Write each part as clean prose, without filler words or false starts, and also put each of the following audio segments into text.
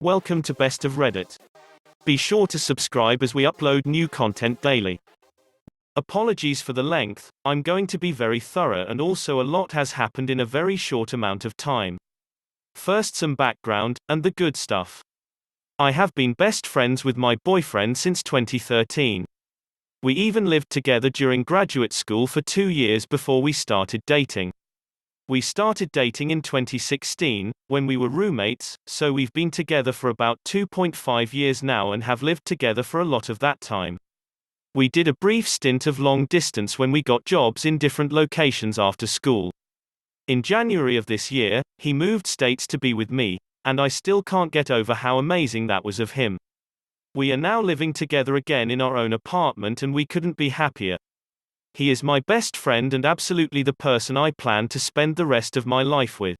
Welcome to Best of Reddit. Be sure to subscribe as we upload new content daily. Apologies for the length, I'm going to be very thorough and also a lot has happened in a very short amount of time. First some background, and the good stuff. I have been best friends with my boyfriend since 2013. We even lived together during graduate school for 2 years before we started dating. We started dating in 2016, when we were roommates, so we've been together for about 2.5 years now and have lived together for a lot of that time. We did a brief stint of long distance when we got jobs in different locations after school. In January of this year, he moved states to be with me, and I still can't get over how amazing that was of him. We are now living together again in our own apartment and we couldn't be happier. He is my best friend and absolutely the person I plan to spend the rest of my life with.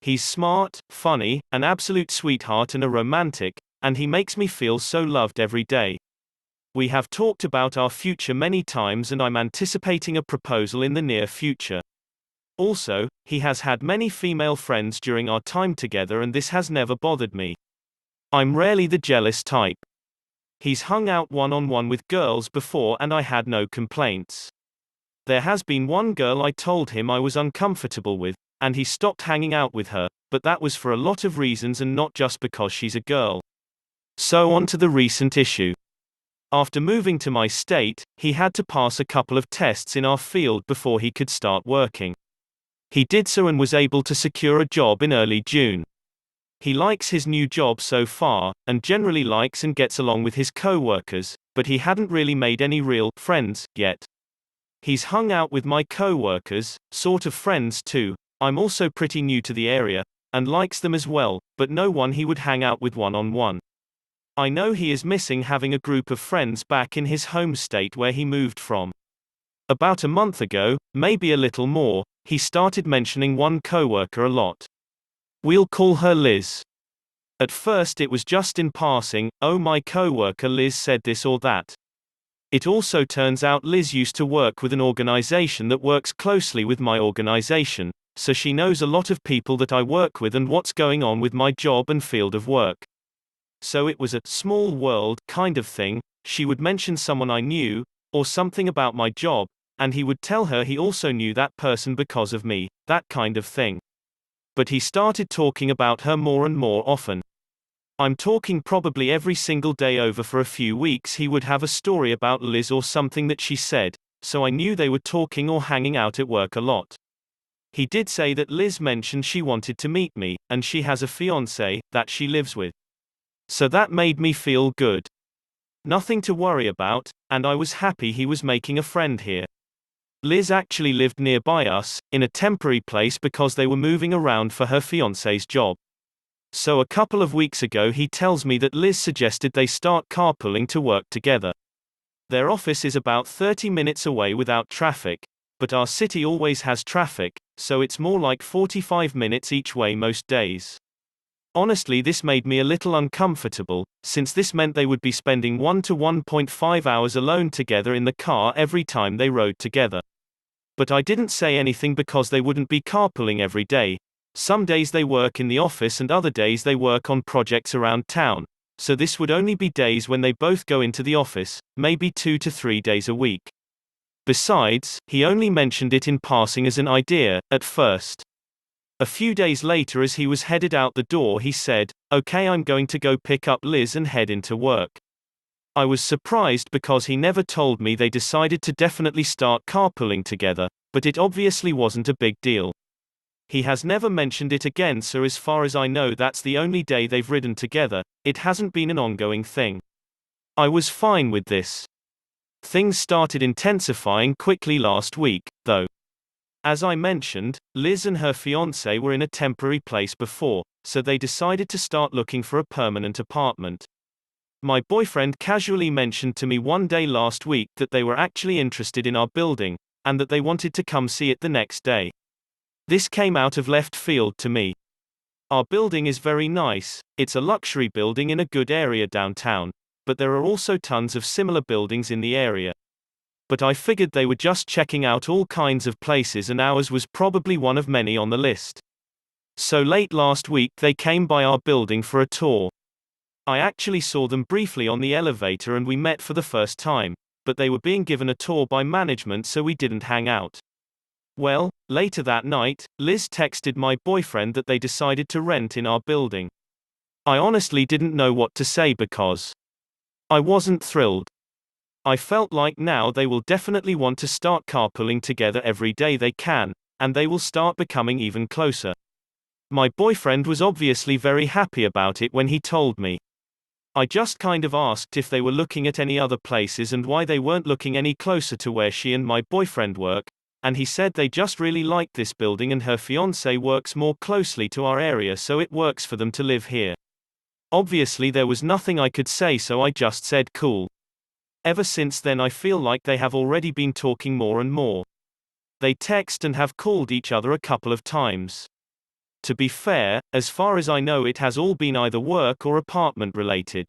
He's smart, funny, an absolute sweetheart and a romantic, and he makes me feel so loved every day. We have talked about our future many times and I'm anticipating a proposal in the near future. Also, he has had many female friends during our time together and this has never bothered me. I'm rarely the jealous type. He's hung out one-on-one with girls before and I had no complaints. There has been one girl I told him I was uncomfortable with, and he stopped hanging out with her, but that was for a lot of reasons and not just because she's a girl. So on to the recent issue. After moving to my state, he had to pass a couple of tests in our field before he could start working. He did so and was able to secure a job in early June. He likes his new job so far, and generally likes and gets along with his co-workers, but he hadn't really made any real friends yet. He's hung out with my co-workers, sort of friends too. I'm also pretty new to the area, and likes them as well, but no one he would hang out with one-on-one. I know he is missing having a group of friends back in his home state where he moved from. About a month ago, maybe a little more, he started mentioning one co-worker a lot. We'll call her Liz. At first it was just in passing, oh my co-worker Liz said this or that. It also turns out Liz used to work with an organization that works closely with my organization, so she knows a lot of people that I work with and what's going on with my job and field of work. So it was a small world kind of thing. She would mention someone I knew, or something about my job, and he would tell her he also knew that person because of me, that kind of thing. But he started talking about her more and more often. I'm talking probably every single day over for a few weeks he would have a story about Liz or something that she said, so I knew they were talking or hanging out at work a lot. He did say that Liz mentioned she wanted to meet me, and she has a fiancé that she lives with. So that made me feel good. Nothing to worry about, and I was happy he was making a friend here. Liz actually lived nearby us, in a temporary place because they were moving around for her fiancé's job. So a couple of weeks ago he tells me that Liz suggested they start carpooling to work together. Their office is about 30 minutes away without traffic, but our city always has traffic, so it's more like 45 minutes each way most days. Honestly, this made me a little uncomfortable, since this meant they would be spending 1 to 1.5 hours alone together in the car every time they rode together. But I didn't say anything because they wouldn't be carpooling every day. Some days they work in the office and other days they work on projects around town, so this would only be days when they both go into the office, maybe 2 to 3 days a week. Besides, he only mentioned it in passing as an idea, at first. A few days later as he was headed out the door he said, "Okay, I'm going to go pick up Liz and head into work." I was surprised because he never told me they decided to definitely start carpooling together, but it obviously wasn't a big deal. He has never mentioned it again, so as far as I know that's the only day they've ridden together. It hasn't been an ongoing thing. I was fine with this. Things started intensifying quickly last week, though. As I mentioned, Liz and her fiancé were in a temporary place before, so they decided to start looking for a permanent apartment. My boyfriend casually mentioned to me one day last week that they were actually interested in our building, and that they wanted to come see it the next day. This came out of left field to me. Our building is very nice, it's a luxury building in a good area downtown, but there are also tons of similar buildings in the area. But I figured they were just checking out all kinds of places and ours was probably one of many on the list. So late last week they came by our building for a tour. I actually saw them briefly on the elevator and we met for the first time, but they were being given a tour by management so we didn't hang out. Well, later that night, Liz texted my boyfriend that they decided to rent in our building. I honestly didn't know what to say because I wasn't thrilled. I felt like now they will definitely want to start carpooling together every day they can, and they will start becoming even closer. My boyfriend was obviously very happy about it when he told me. I just kind of asked if they were looking at any other places and why they weren't looking any closer to where she and my boyfriend work, and he said they just really like this building and her fiancé works more closely to our area so it works for them to live here. Obviously there was nothing I could say so I just said cool. Ever since then I feel like they have already been talking more and more. They text and have called each other a couple of times. To be fair, as far as I know it has all been either work or apartment related.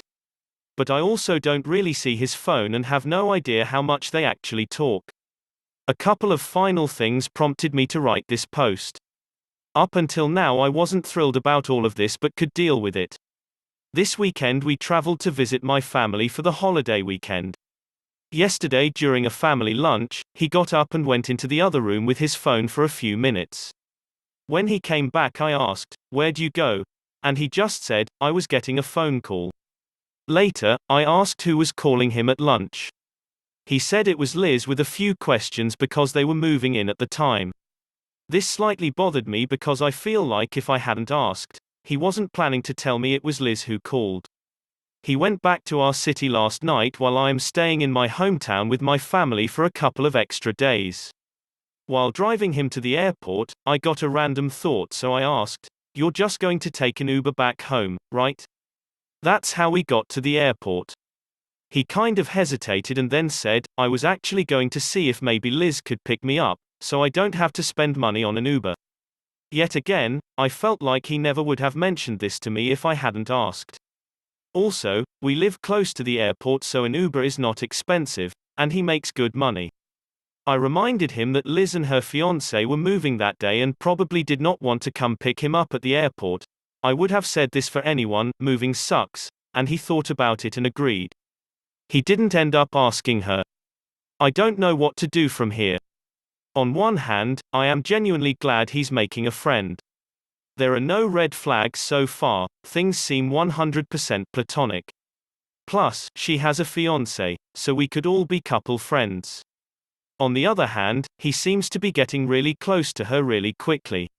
But I also don't really see his phone and have no idea how much they actually talk. A couple of final things prompted me to write this post. Up until now I wasn't thrilled about all of this but could deal with it. This weekend we traveled to visit my family for the holiday weekend. Yesterday during a family lunch, he got up and went into the other room with his phone for a few minutes. When he came back I asked, "Where'd you go?" And he just said, "I was getting a phone call." Later, I asked who was calling him at lunch. He said it was Liz with a few questions because they were moving in at the time. This slightly bothered me because I feel like if I hadn't asked, he wasn't planning to tell me it was Liz who called. He went back to our city last night while I am staying in my hometown with my family for a couple of extra days. While driving him to the airport, I got a random thought so I asked, "You're just going to take an Uber back home, right?" That's how we got to the airport. He kind of hesitated and then said, "I was actually going to see if maybe Liz could pick me up, so I don't have to spend money on an Uber." Yet again, I felt like he never would have mentioned this to me if I hadn't asked. Also, we live close to the airport so an Uber is not expensive, and he makes good money. I reminded him that Liz and her fiancé were moving that day and probably did not want to come pick him up at the airport. I would have said this for anyone, moving sucks, and he thought about it and agreed. He didn't end up asking her. I don't know what to do from here. On one hand, I am genuinely glad he's making a friend. There are no red flags so far, things seem 100% platonic. Plus, she has a fiancé, so we could all be couple friends. On the other hand, he seems to be getting really close to her really quickly.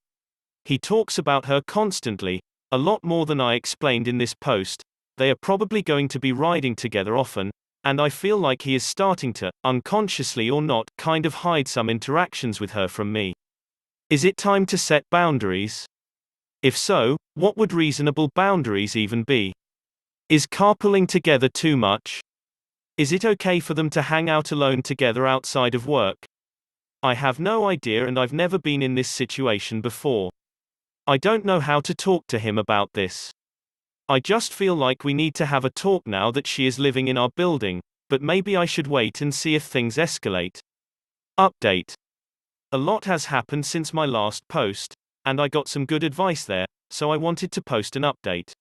He talks about her constantly, a lot more than I explained in this post. They are probably going to be riding together often, and I feel like he is starting to, unconsciously or not, kind of hide some interactions with her from me. Is it time to set boundaries? If so, what would reasonable boundaries even be? Is carpooling together too much? Is it okay for them to hang out alone together outside of work? I have no idea and I've never been in this situation before. I don't know how to talk to him about this. I just feel like we need to have a talk now that she is living in our building, but maybe I should wait and see if things escalate. Update. A lot has happened since my last post, and I got some good advice there, so I wanted to post an update.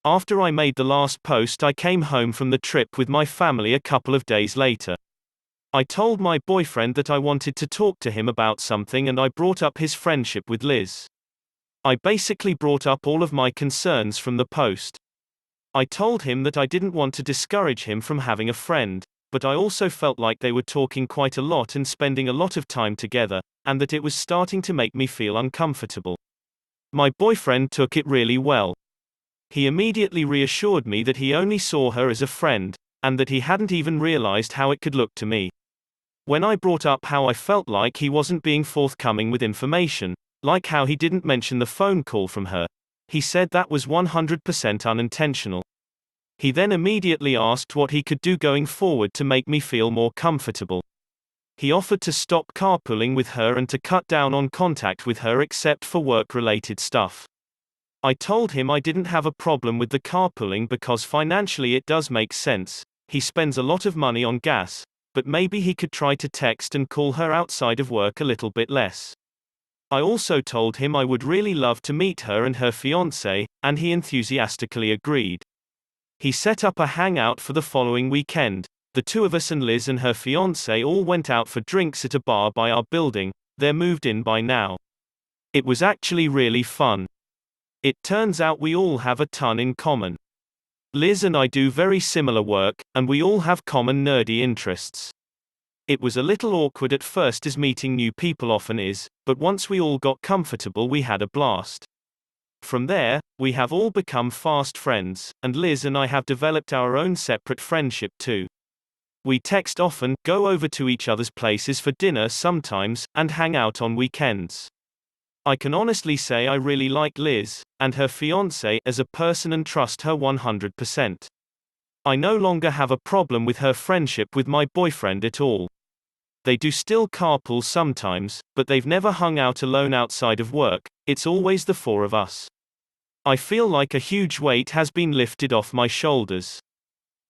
After I made the last post I came home from the trip with my family a couple of days later. I told my boyfriend that I wanted to talk to him about something and I brought up his friendship with Liz. I basically brought up all of my concerns from the post. I told him that I didn't want to discourage him from having a friend, but I also felt like they were talking quite a lot and spending a lot of time together, and that it was starting to make me feel uncomfortable. My boyfriend took it really well. He immediately reassured me that he only saw her as a friend, and that he hadn't even realized how it could look to me. When I brought up how I felt like he wasn't being forthcoming with information, like how he didn't mention the phone call from her, he said that was 100% unintentional. He then immediately asked what he could do going forward to make me feel more comfortable. He offered to stop carpooling with her and to cut down on contact with her except for work-related stuff. I told him I didn't have a problem with the carpooling because financially it does make sense. He spends a lot of money on gas, but maybe he could try to text and call her outside of work a little bit less. I also told him I would really love to meet her and her fiancé, and he enthusiastically agreed. He set up a hangout for the following weekend. The two of us and Liz and her fiancé all went out for drinks at a bar by our building. They're moved in by now. It was actually really fun. It turns out we all have a ton in common. Liz and I do very similar work, and we all have common nerdy interests. It was a little awkward at first, as meeting new people often is, but once we all got comfortable we had a blast. From there, we have all become fast friends, and Liz and I have developed our own separate friendship too. We text often, go over to each other's places for dinner sometimes, and hang out on weekends. I can honestly say I really like Liz, and her fiancé, as a person and trust her 100%. I no longer have a problem with her friendship with my boyfriend at all. They do still carpool sometimes, but they've never hung out alone outside of work, it's always the four of us. I feel like a huge weight has been lifted off my shoulders.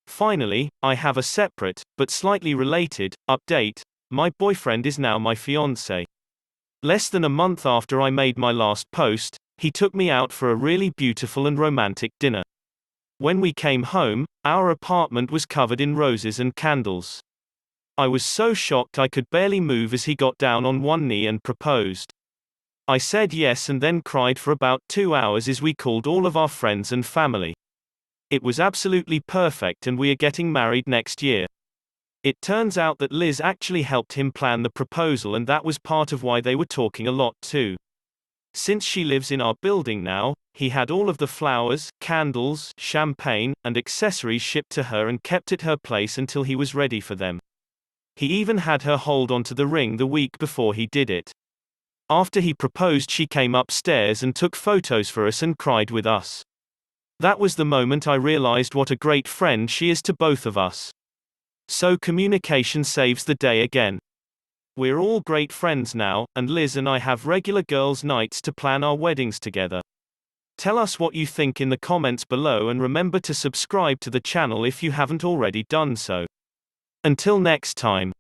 Finally, I have a separate, but slightly related, update. My boyfriend is now my fiancé. Less than a month after I made my last post, he took me out for a really beautiful and romantic dinner. When we came home, our apartment was covered in roses and candles. I was so shocked I could barely move as he got down on one knee and proposed. I said yes and then cried for about 2 hours as we called all of our friends and family. It was absolutely perfect, and we are getting married next year. It turns out that Liz actually helped him plan the proposal, and that was part of why they were talking a lot too. Since she lives in our building now, he had all of the flowers, candles, champagne, and accessories shipped to her and kept at her place until he was ready for them. He even had her hold onto the ring the week before he did it. After he proposed, she came upstairs and took photos for us and cried with us. That was the moment I realized what a great friend she is to both of us. So communication saves the day again. We're all great friends now, and Liz and I have regular girls' nights to plan our weddings together. Tell us what you think in the comments below, and remember to subscribe to the channel if you haven't already done so. Until next time.